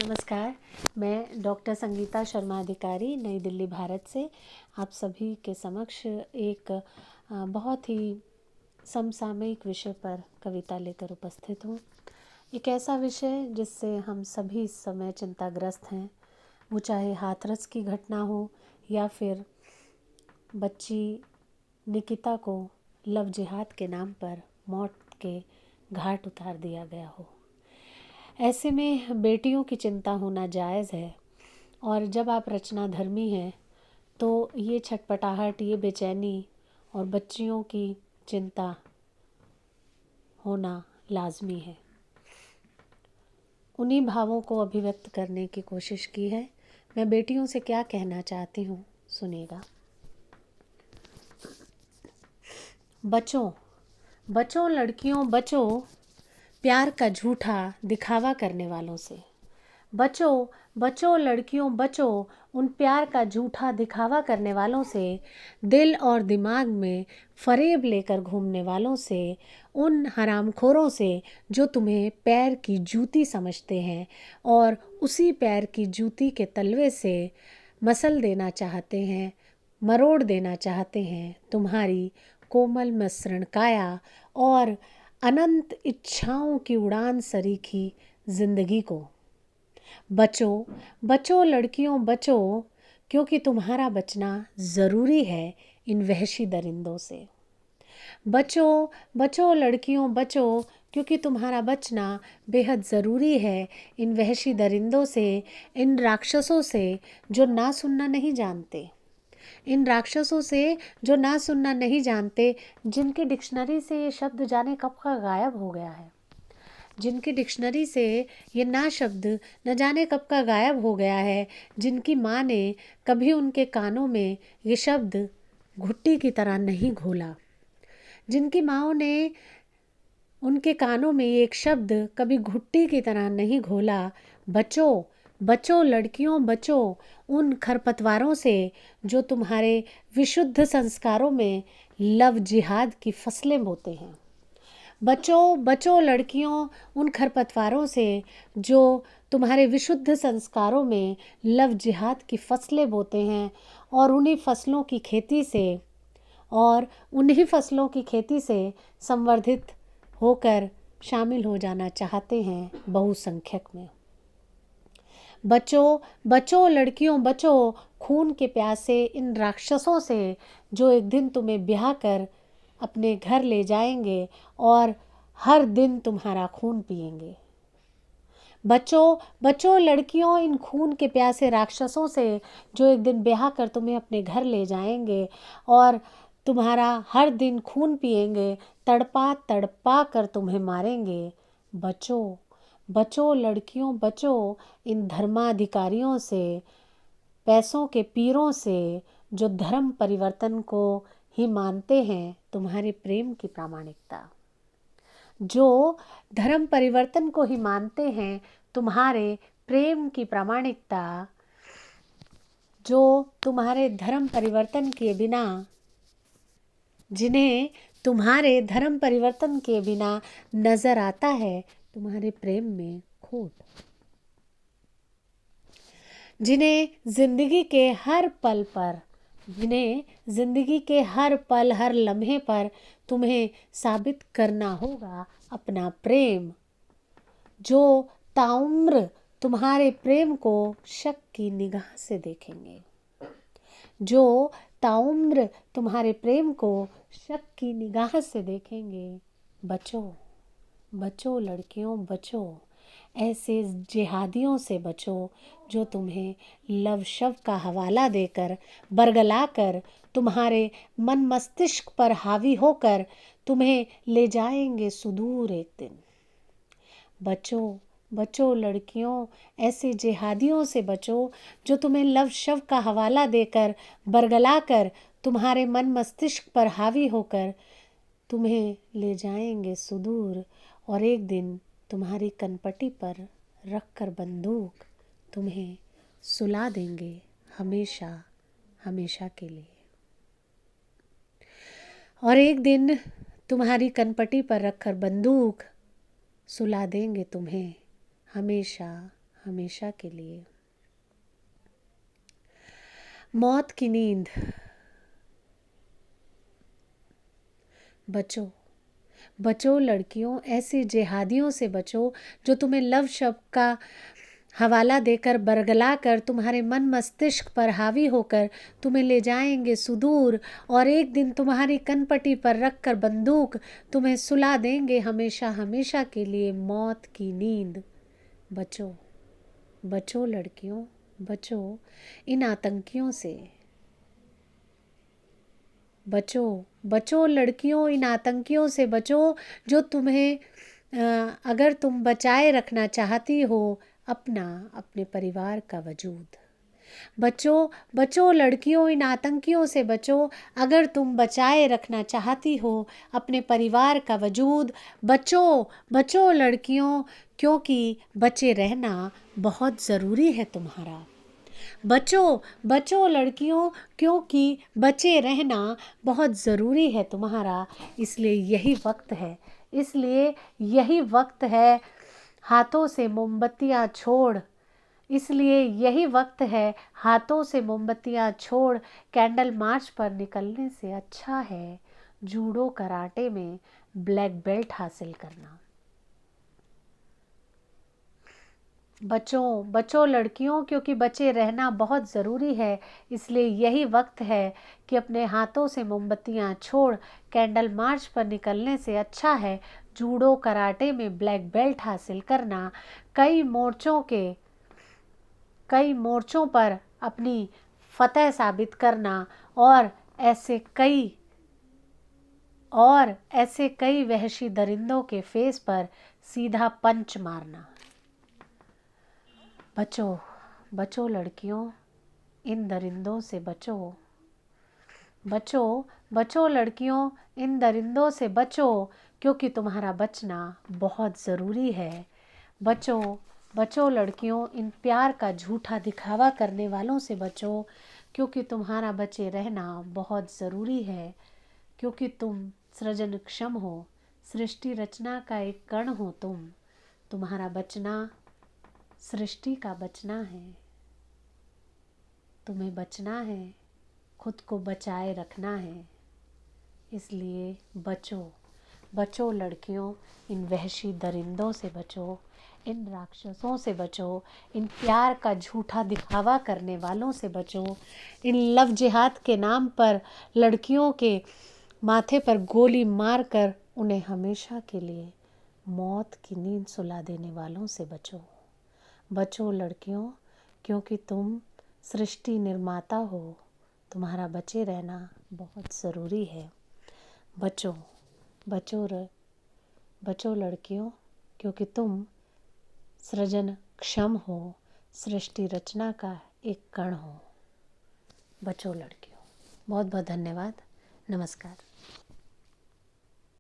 नमस्कार। मैं डॉक्टर संगीता शर्मा अधिकारी नई दिल्ली भारत से आप सभी के समक्ष एक बहुत ही समसामयिक विषय पर कविता लेकर उपस्थित हूँ। एक ऐसा विषय जिससे हम सभी इस समय चिंताग्रस्त हैं, वो चाहे हाथरस की घटना हो या फिर बच्ची निकिता को लव जिहाद के नाम पर मौत के घाट उतार दिया गया हो। ऐसे में बेटियों की चिंता होना जायज़ है, और जब आप रचनाधर्मी हैं तो ये छटपटाहट, ये बेचैनी और बच्चियों की चिंता होना लाजमी है। उन्हीं भावों को अभिव्यक्त करने की कोशिश की है। मैं बेटियों से क्या कहना चाहती हूँ, सुनिएगा। बचो बचो लड़कियों बचो, प्यार का झूठा दिखावा करने वालों से। बचो बचो लड़कियों बचो, उन प्यार का झूठा दिखावा करने वालों से, दिल और दिमाग में फरेब लेकर घूमने वालों से, उन हरामखोरों से जो तुम्हें पैर की जूती समझते हैं और उसी पैर की जूती के तलवे से मसल देना चाहते हैं, मरोड़ देना चाहते हैं तुम्हारी कोमल मसृण काया और अनंत इच्छाओं की उड़ान सरीखी जिंदगी को। बचो बचो लड़कियों बचो, क्योंकि तुम्हारा बचना ज़रूरी है इन वहशी दरिंदों से। बचो बचो लड़कियों बचो, क्योंकि तुम्हारा बचना बेहद ज़रूरी है इन वहशी दरिंदों से, इन राक्षसों से जो ना सुनना नहीं जानते, इन राक्षसों से जो ना सुनना नहीं जानते, जिनके डिक्शनरी से ये शब्द जाने कब का गायब हो गया है, जिनकी डिक्शनरी से ये ना शब्द न जाने कब का गायब हो गया है, जिनकी माँ ने कभी उनके कानों में ये शब्द घुट्टी की तरह नहीं घोला, जिनकी माँओं ने उनके कानों में ये एक शब्द कभी घुट्टी की तरह नहीं घोला। बचो बचो लड़कियों बचो उन खरपतवारों से जो तुम्हारे विशुद्ध संस्कारों में लव जिहाद की फसलें बोते हैं। बचो बचो लड़कियों उन खरपतवारों से जो तुम्हारे विशुद्ध संस्कारों में लव जिहाद की फसलें बोते हैं, और उन्हीं फसलों की खेती से संवर्धित होकर शामिल हो जाना चाहते हैं बहुसंख्यक में। बचो बचो लड़कियों बचो खून के प्यासे इन राक्षसों से जो एक दिन तुम्हें ब्याह कर अपने घर ले जाएंगे और हर दिन तुम्हारा खून पिएंगे। बचो बचो लड़कियों इन खून के प्यासे राक्षसों से जो एक दिन ब्याह कर तुम्हें अपने घर ले जाएंगे और तुम्हारा हर दिन खून पिएंगे, तड़पा तड़पा कर तुम्हें मारेंगे। बचो बचो लड़कियों बचो इन धर्माधिकारियों से, पैसों के पीरों से जो धर्म परिवर्तन को ही मानते हैं तुम्हारे प्रेम की प्रामाणिकता, जो धर्म परिवर्तन को ही मानते हैं तुम्हारे प्रेम की प्रामाणिकता, जो तुम्हारे धर्म परिवर्तन के बिना, जिन्हें तुम्हारे धर्म परिवर्तन के बिना नजर आता है तुम्हारे प्रेम में खोट, जिन्हें जिंदगी के हर पल पर, जिन्हें जिंदगी के हर पल हर लम्हे पर तुम्हें साबित करना होगा अपना प्रेम, जो ताउम्र तुम्हारे प्रेम को शक की निगाह से देखेंगे, जो ताउम्र तुम्हारे प्रेम को शक की निगाह से देखेंगे। बचो बचो लड़कियों बचो, ऐसे जिहादियों से बचो जो तुम्हें लव शव का हवाला देकर, बरगलाकर, तुम्हारे मन मस्तिष्क पर हावी होकर तुम्हें ले जाएंगे सुदूर एक दिन। बचो बचो लड़कियों, ऐसे जिहादियों से बचो जो तुम्हें लव शव का हवाला देकर, बरगलाकर, तुम्हारे मन मस्तिष्क पर हावी होकर तुम्हें ले जाएंगे सुदूर, और एक दिन तुम्हारी कनपटी पर रखकर बंदूक तुम्हें सुला देंगे हमेशा हमेशा के लिए। और एक दिन तुम्हारी कनपटी पर रखकर बंदूक सुला देंगे तुम्हें हमेशा हमेशा के लिए। मौत की नींद। बचो, बचो लड़कियों, ऐसे जिहादियों से बचो जो तुम्हें लव शब्द का हवाला देकर बरगला कर तुम्हारे मन मस्तिष्क पर हावी होकर तुम्हें ले जाएंगे सुदूर, और एक दिन तुम्हारी कनपटी पर रखकर बंदूक तुम्हें सुला देंगे हमेशा हमेशा के लिए मौत की नींद। बचो, बचो लड़कियों, बचो इन आतंकियों से। बचो, बचो लड़कियों, इन आतंकियों से बचो जो तुम्हें अगर तुम बचाए रखना चाहती हो अपने परिवार का वजूद। बचो, बचो लड़कियों, इन आतंकियों से बचो अगर तुम बचाए रखना चाहती हो अपने परिवार का वजूद। बचो, बचो लड़कियों, क्योंकि बचे रहना बहुत ज़रूरी है तुम्हारा। बचो, बचो लड़कियों, क्योंकि बचे रहना बहुत ज़रूरी है तुम्हारा। इसलिए यही वक्त है, इसलिए यही वक्त है हाथों से मोमबत्तियाँ छोड़, इसलिए यही वक्त है हाथों से मोमबत्तियाँ छोड़ कैंडल मार्च पर निकलने से अच्छा है जूडो कराटे में ब्लैक बेल्ट हासिल करना। बचो, बचो लड़कियों, क्योंकि बचे रहना बहुत ज़रूरी है। इसलिए यही वक्त है कि अपने हाथों से मोमबत्तियाँ छोड़ कैंडल मार्च पर निकलने से अच्छा है जूडो कराटे में ब्लैक बेल्ट हासिल करना। कई मोर्चों पर अपनी फतह साबित करना और ऐसे कई वहशी दरिंदों के फेस पर सीधा पंच मारना। बचो, बचो लड़कियों, इन दरिंदों से बचो। बचो, बचो लड़कियों, इन दरिंदों से बचो, क्योंकि तुम्हारा बचना बहुत ज़रूरी है। बचो, बचो लड़कियों, इन प्यार का झूठा दिखावा करने वालों से बचो, क्योंकि तुम्हारा बचे रहना बहुत ज़रूरी है। क्योंकि तुम सृजनक्षम हो, सृष्टि रचना का एक कण हो तुम्हारा बचना सृष्टि का बचना है। तुम्हें बचना है, खुद को बचाए रखना है। इसलिए बचो, बचो लड़कियों, इन वहशी दरिंदों से बचो, इन राक्षसों से बचो, इन प्यार का झूठा दिखावा करने वालों से बचो, इन लव जिहाद के नाम पर लड़कियों के माथे पर गोली मारकर उन्हें हमेशा के लिए मौत की नींद सुला देने वालों से बचो। बचो लड़कियों, क्योंकि तुम सृष्टि निर्माता हो, तुम्हारा बचे रहना बहुत ज़रूरी है। बचो, बचो लड़कियों, क्योंकि तुम सृजन क्षम हो, सृष्टि रचना का एक कण हो। बचो लड़कियों। बहुत बहुत धन्यवाद। नमस्कार।